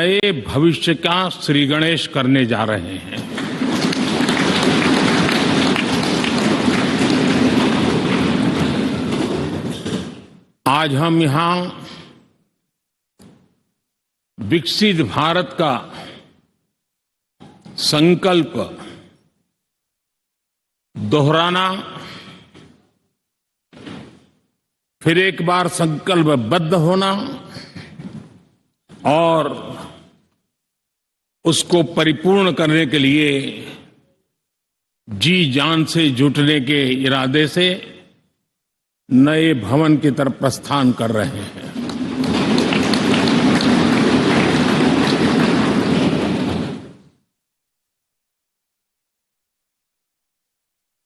नए भविष्य का श्री गणेश करने जा रहे हैं। आज हम यहां विकसित भारत का संकल्प दोहराना, फिर एक बार संकल्पबद्ध होना और उसको परिपूर्ण करने के लिए जी जान से जुटने के इरादे से नए भवन की तरफ प्रस्थान कर रहे हैं।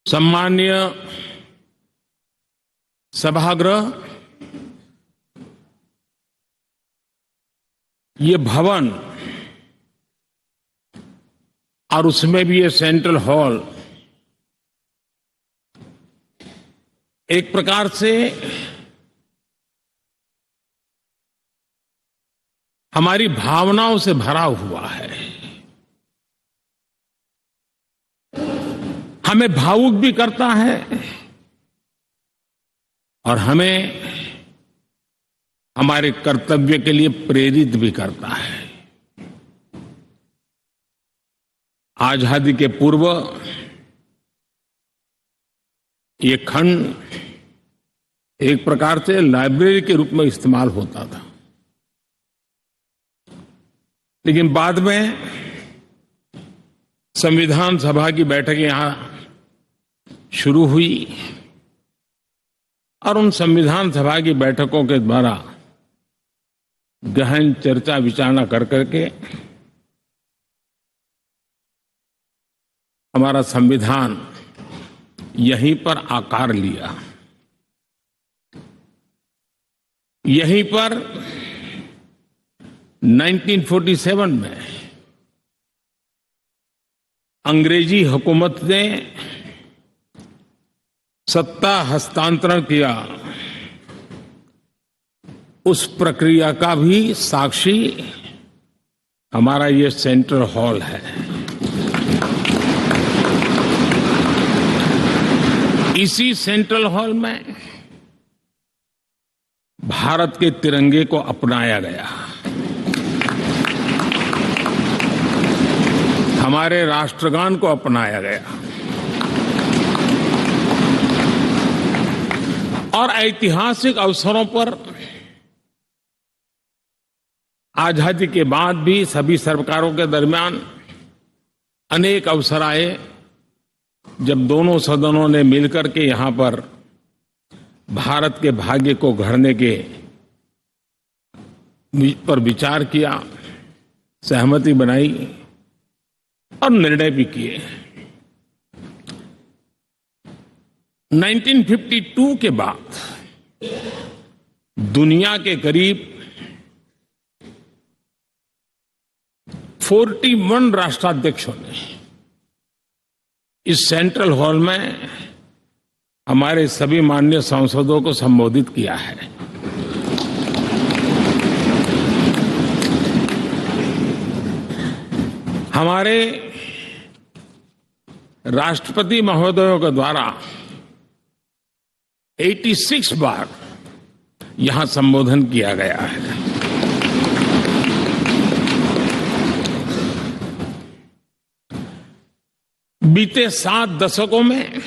सम्माननीय सभागृह, ये भवन और उसमें भी ये सेंट्रल हॉल एक प्रकार से हमारी भावनाओं से भरा हुआ है। हमें भावुक भी करता है और हमें हमारे कर्तव्य के लिए प्रेरित भी करता है। आजादी के पूर्व ये खंड एक प्रकार से लाइब्रेरी के रूप में इस्तेमाल होता था, लेकिन बाद में संविधान सभा की बैठक यहां शुरू हुई और उन संविधान सभा की बैठकों के द्वारा गहन चर्चा विचारणा कर करके हमारा संविधान यहीं पर आकार लिया। यहीं पर 1947 में अंग्रेजी हुकूमत ने सत्ता हस्तांतरण किया, उस प्रक्रिया का भी साक्षी हमारा ये सेंट्रल हॉल है। इसी सेंट्रल हॉल में भारत के तिरंगे को अपनाया गया, हमारे राष्ट्रगान को अपनाया गया और ऐतिहासिक अवसरों पर आजादी के बाद भी सभी सरकारों के दरमियान अनेक अवसर आए जब दोनों सदनों ने मिलकर के यहां पर भारत के भाग्य को गढ़ने के पर विचार किया, सहमति बनाई और निर्णय भी किए। 1952 के बाद दुनिया के करीब 41 राष्ट्राध्यक्षों ने इस सेंट्रल हॉल में हमारे सभी माननीय सांसदों को संबोधित किया है। हमारे राष्ट्रपति महोदयों के द्वारा 86 बार यहां संबोधन किया गया है। बीते 7 दशकों में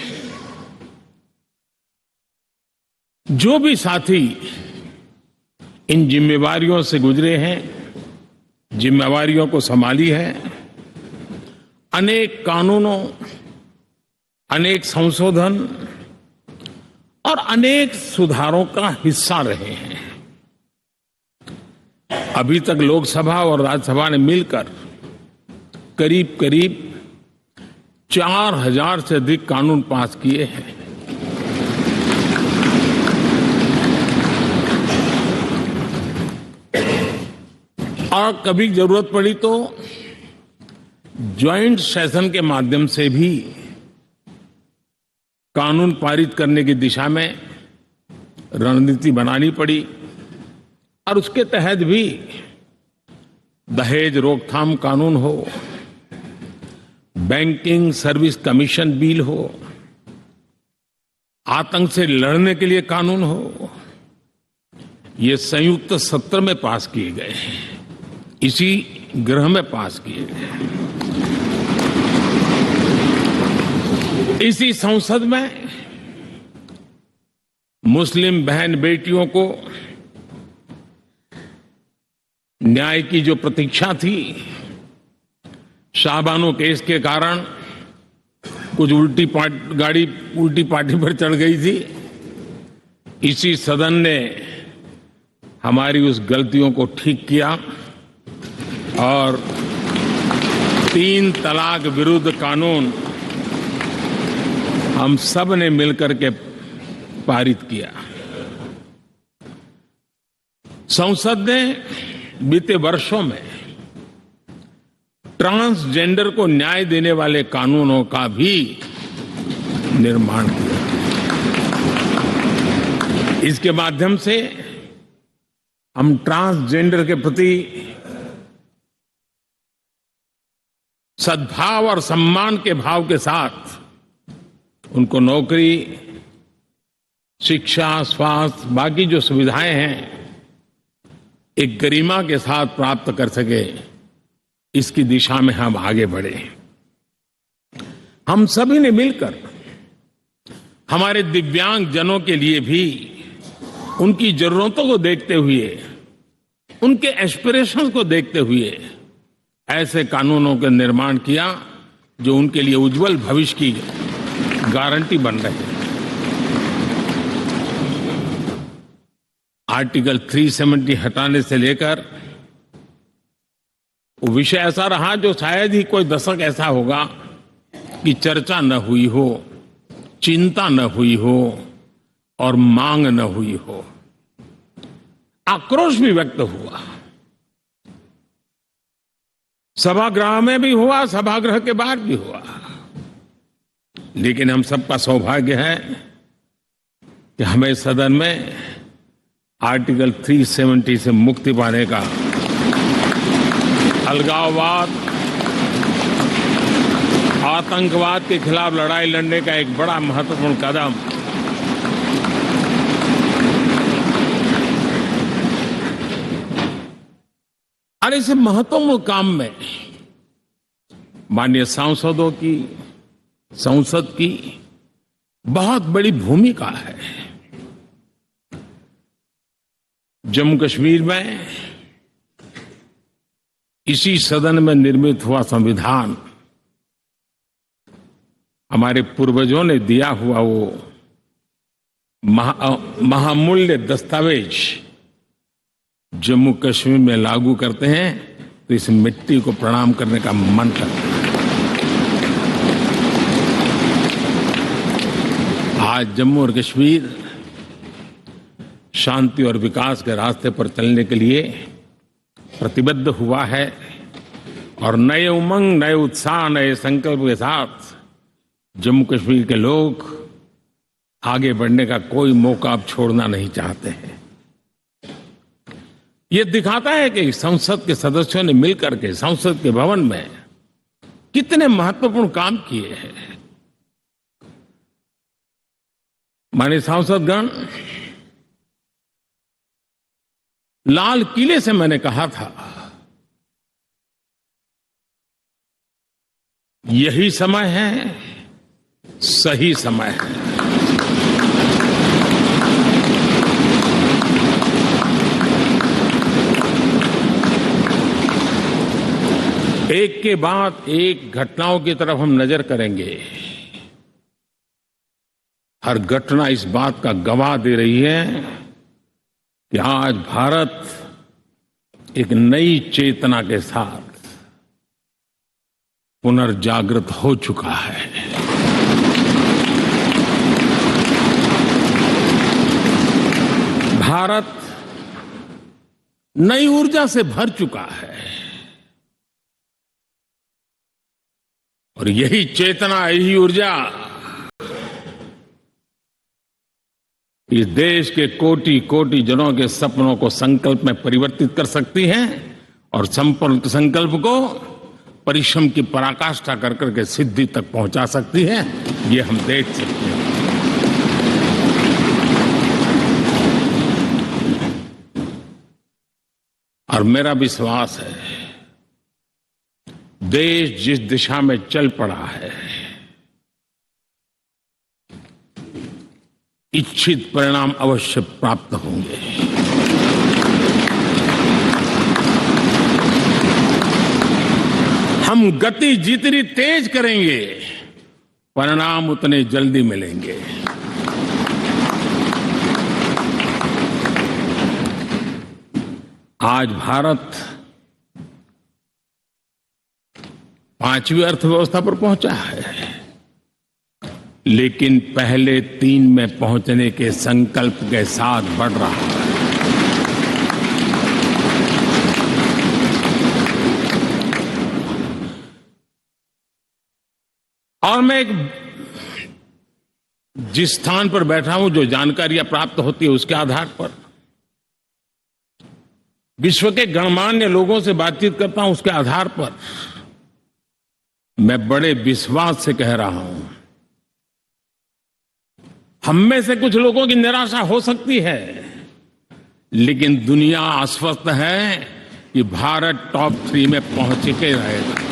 जो भी साथी इन जिम्मेवारियों से गुजरे हैं, जिम्मेवारियों को संभाली है, अनेक कानूनों, अनेक संशोधन और अनेक सुधारों का हिस्सा रहे हैं। अभी तक लोकसभा और राज्यसभा ने मिलकर करीब करीब 4000 से अधिक कानून पास किए हैं। और कभी जरूरत पड़ी तो ज्वाइंट सेशन के माध्यम से भी कानून पारित करने की दिशा में रणनीति बनानी पड़ी और उसके तहत भी दहेज रोकथाम कानून हो, बैंकिंग सर्विस कमीशन बिल हो, आतंक से लड़ने के लिए कानून हो, ये संयुक्त सत्र में पास किए गए हैं, इसी गृह में पास किए गए। इसी संसद में मुस्लिम बहन बेटियों को न्याय की जो प्रतीक्षा थी, शाहबानो केस के कारण कुछ गाड़ी उल्टी पार्टी पर चढ़ गई थी, इसी सदन ने हमारी उस गलतियों को ठीक किया और 3 तलाक विरुद्ध कानून हम सब ने मिलकर के पारित किया। संसद ने बीते वर्षों में ट्रांसजेंडर को न्याय देने वाले कानूनों का भी निर्माण किया। इसके माध्यम से हम ट्रांसजेंडर के प्रति सद्भाव और सम्मान के भाव के साथ उनको नौकरी, शिक्षा, स्वास्थ्य, बाकी जो सुविधाएं हैं एक गरिमा के साथ प्राप्त कर सके, इसकी दिशा में हम आगे बढ़े। हम सभी ने मिलकर हमारे दिव्यांग जनों के लिए भी उनकी जरूरतों को देखते हुए, उनके एस्पिरेशंस को देखते हुए ऐसे कानूनों का निर्माण किया जो उनके लिए उज्जवल भविष्य की गारंटी बन रहे हैं। आर्टिकल 370 हटाने से लेकर वो विषय ऐसा रहा जो शायद ही कोई दशक ऐसा होगा कि चर्चा न हुई हो, चिंता न हुई हो और मांग न हुई हो। आक्रोश भी व्यक्त हुआ, सभागृह में भी हुआ, सभागृह के बाहर भी हुआ, लेकिन हम सबका सौभाग्य है कि हमें सदन में आर्टिकल 370 से मुक्ति पाने का, अलगाववाद, आतंकवाद के खिलाफ लड़ाई लड़ने का एक बड़ा महत्वपूर्ण कदम और इस महत्वपूर्ण काम में माननीय सांसदों की, संसद की बहुत बड़ी भूमिका है। जम्मू कश्मीर में इसी सदन में निर्मित हुआ संविधान हमारे पूर्वजों ने दिया हुआ वो महामूल्य दस्तावेज जम्मू कश्मीर में लागू करते हैं तो इस मिट्टी को प्रणाम करने का मन करता है। आज जम्मू और कश्मीर शांति और विकास के रास्ते पर चलने के लिए प्रतिबद्ध हुआ है और नए उमंग, नए उत्साह, नए संकल्प के साथ जम्मू कश्मीर के लोग आगे बढ़ने का कोई मौका अब छोड़ना नहीं चाहते हैं। ये दिखाता है कि संसद के सदस्यों ने मिलकर के संसद के भवन में कितने महत्वपूर्ण काम किए हैं। माननीय सांसदगण, लाल किले से मैंने कहा था यही समय है, सही समय है। एक के बाद एक घटनाओं की तरफ हम नजर करेंगे। हर घटना इस बात का गवाह दे रही है कि आज भारत एक नई चेतना के साथ पुनर्जागृत हो चुका है। भारत नई ऊर्जा से भर चुका है और यही चेतना, यही ऊर्जा इस देश के कोटि कोटि जनों के सपनों को संकल्प में परिवर्तित कर सकती है और संकल्प को परिश्रम की पराकाष्ठा कर करके सिद्धि तक पहुंचा सकती है, ये हम देख सकते हैं। और मेरा विश्वास है, देश जिस दिशा में चल पड़ा है, इच्छित परिणाम अवश्य प्राप्त होंगे। हम गति जितनी तेज करेंगे, परिणाम उतने जल्दी मिलेंगे। आज भारत 5वीं अर्थव्यवस्था पर पहुंचा है, लेकिन पहले 3 में पहुंचने के संकल्प के साथ बढ़ रहा है। और मैं जिस स्थान पर बैठा हूं, जो जानकारियां प्राप्त होती है, उसके आधार पर विश्व के गणमान्य लोगों से बातचीत करता हूं, उसके आधार पर मैं बड़े विश्वास से कह रहा हूं, हम में से कुछ लोगों की निराशा हो सकती है, लेकिन दुनिया आश्वस्त है कि भारत टॉप 3 में पहुंच के रहेगा।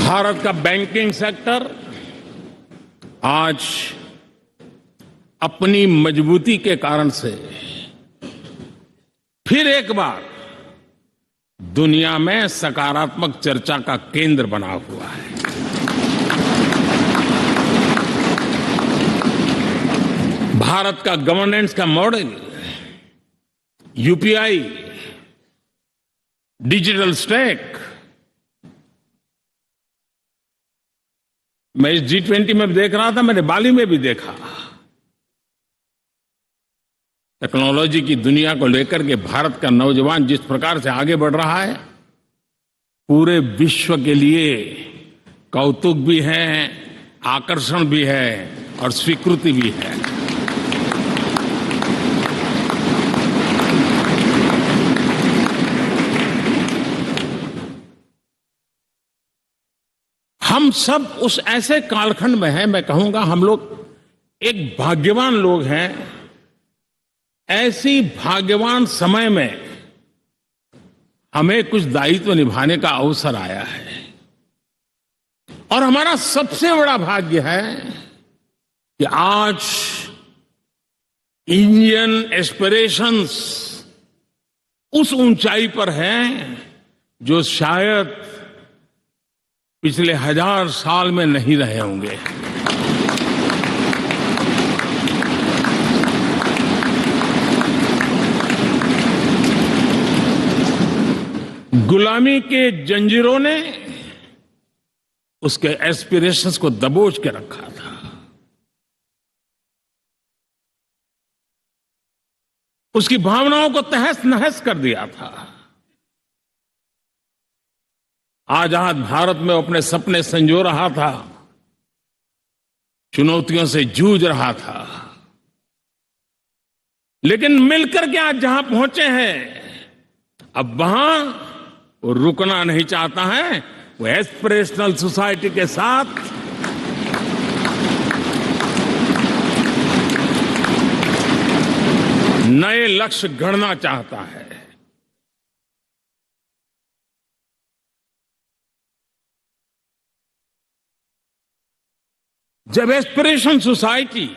भारत का बैंकिंग सेक्टर आज अपनी मजबूती के कारण से फिर एक बार दुनिया में सकारात्मक चर्चा का केंद्र बना हुआ है। भारत का गवर्नेंस का मॉडल, यूपीआई, डिजिटल स्टैक, मैं इस G20 में देख रहा था, मैंने बाली में भी देखा। टेक्नोलॉजी की दुनिया को लेकर के भारत का नौजवान जिस प्रकार से आगे बढ़ रहा है, पूरे विश्व के लिए कौतुक भी है, आकर्षण भी है और स्वीकृति भी है। हम सब उस ऐसे कालखंड में हैं, मैं कहूंगा हम लोग एक भाग्यवान लोग हैं। ऐसी भाग्यवान समय में हमें कुछ दायित्व निभाने का अवसर आया है, और हमारा सबसे बड़ा भाग्य है कि आज इंडियन एस्पिरेशंस उस ऊंचाई पर हैं जो शायद पिछले 1000 साल में नहीं रहे होंगे। गुलामी के जंजीरों ने उसके एस्पिरेशंस को दबोच के रखा था। उसकी भावनाओं को तहस नहस कर दिया था। आजाद भारत में अपने सपने संजो रहा था, चुनौतियों से जूझ रहा था, लेकिन मिलकर के आज जहां पहुंचे हैं, अब वहां वो रुकना नहीं चाहता है। वो एस्पिरेशनल सोसाइटी के साथ नए लक्ष्य गढ़ना चाहता है। जब एस्पिरेशन सोसाइटी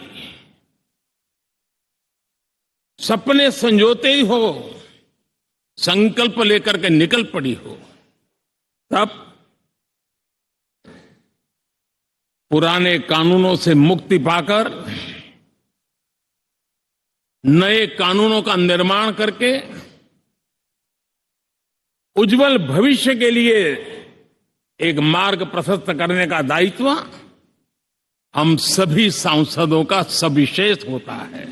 सपने संजोते ही हो, संकल्प लेकर के निकल पड़ी हो, तब पुराने कानूनों से मुक्ति पाकर नए कानूनों का निर्माण करके उज्जवल भविष्य के लिए एक मार्ग प्रशस्त करने का दायित्व हम सभी सांसदों का सविशेष होता है।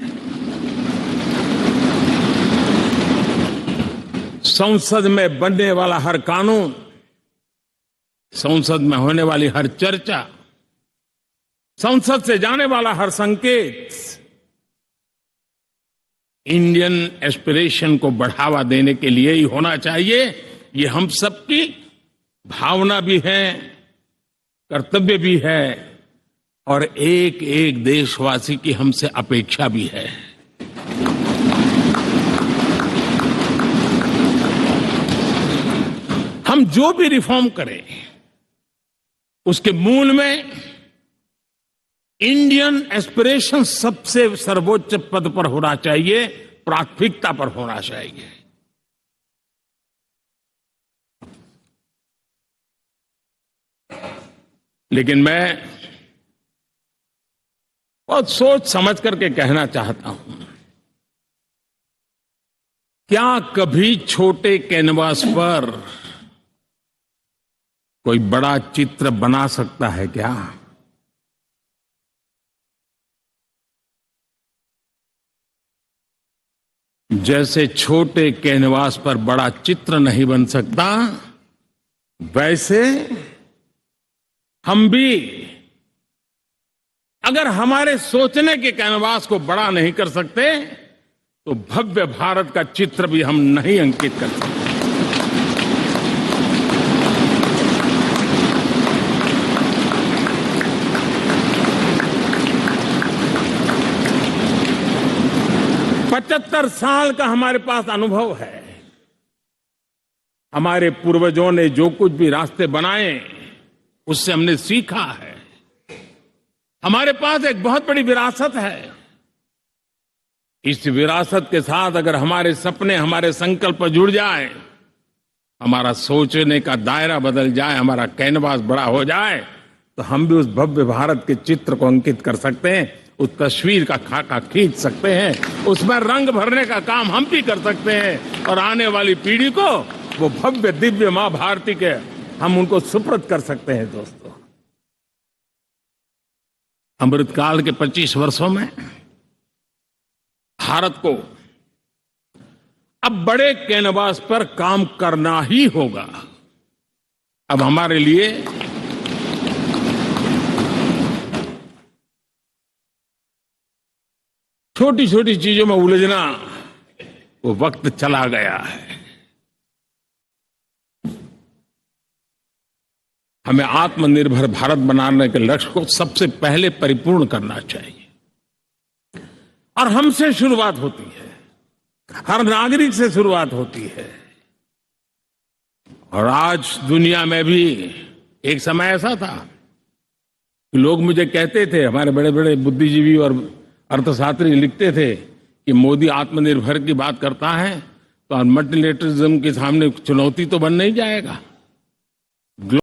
संसद में बनने वाला हर कानून, संसद में होने वाली हर चर्चा, संसद से जाने वाला हर संकेत इंडियन एस्पिरेशन को बढ़ावा देने के लिए ही होना चाहिए। ये हम सबकी भावना भी है, कर्तव्य भी है और एक एक देशवासी की हमसे अपेक्षा भी है। हम जो भी रिफॉर्म करें उसके मूल में इंडियन एस्पिरेशन सबसे सर्वोच्च पद पर होना चाहिए, प्राथमिकता पर होना चाहिए। लेकिन मैं बहुत सोच समझ करके कहना चाहता हूं, क्या कभी छोटे कैनवास पर कोई बड़ा चित्र बना सकता है क्या? जैसे छोटे कैनवास पर बड़ा चित्र नहीं बन सकता, वैसे हम भी अगर हमारे सोचने के कैनवास को बड़ा नहीं कर सकते तो भव्य भारत का चित्र भी हम नहीं अंकित कर सकते। पचहत्तर साल का हमारे पास अनुभव है। हमारे पूर्वजों ने जो कुछ भी रास्ते बनाए उससे हमने सीखा है। हमारे पास एक बहुत बड़ी विरासत है। इस विरासत के साथ अगर हमारे सपने, हमारे संकल्प जुड़ जाए, हमारा सोचने का दायरा बदल जाए, हमारा कैनवास बड़ा हो जाए, तो हम भी उस भव्य भारत के चित्र को अंकित कर सकते हैं, उस तस्वीर का खाका खींच सकते हैं, उसमें रंग भरने का काम हम भी कर सकते हैं और आने वाली पीढ़ी को वो भव्य दिव्य मां भारती के हम उनको सुपुर्द कर सकते हैं। दोस्तों, अमृतकाल के 25 वर्षों में भारत को अब बड़े कैनवास पर काम करना ही होगा। अब हमारे लिए छोटी छोटी चीजों में उलझना वो वक्त चला गया है। हमें आत्मनिर्भर भारत बनाने के लक्ष्य को सबसे पहले परिपूर्ण करना चाहिए और हमसे शुरुआत होती है, हर नागरिक से शुरुआत होती है। और आज दुनिया में भी एक समय ऐसा था कि लोग मुझे कहते थे, हमारे बड़े बड़े बुद्धिजीवी और अर्थशास्त्री लिखते थे कि मोदी आत्मनिर्भर की बात करता है तो मल्टीलेटरिज्म के सामने चुनौती तो बन नहीं जाएगा।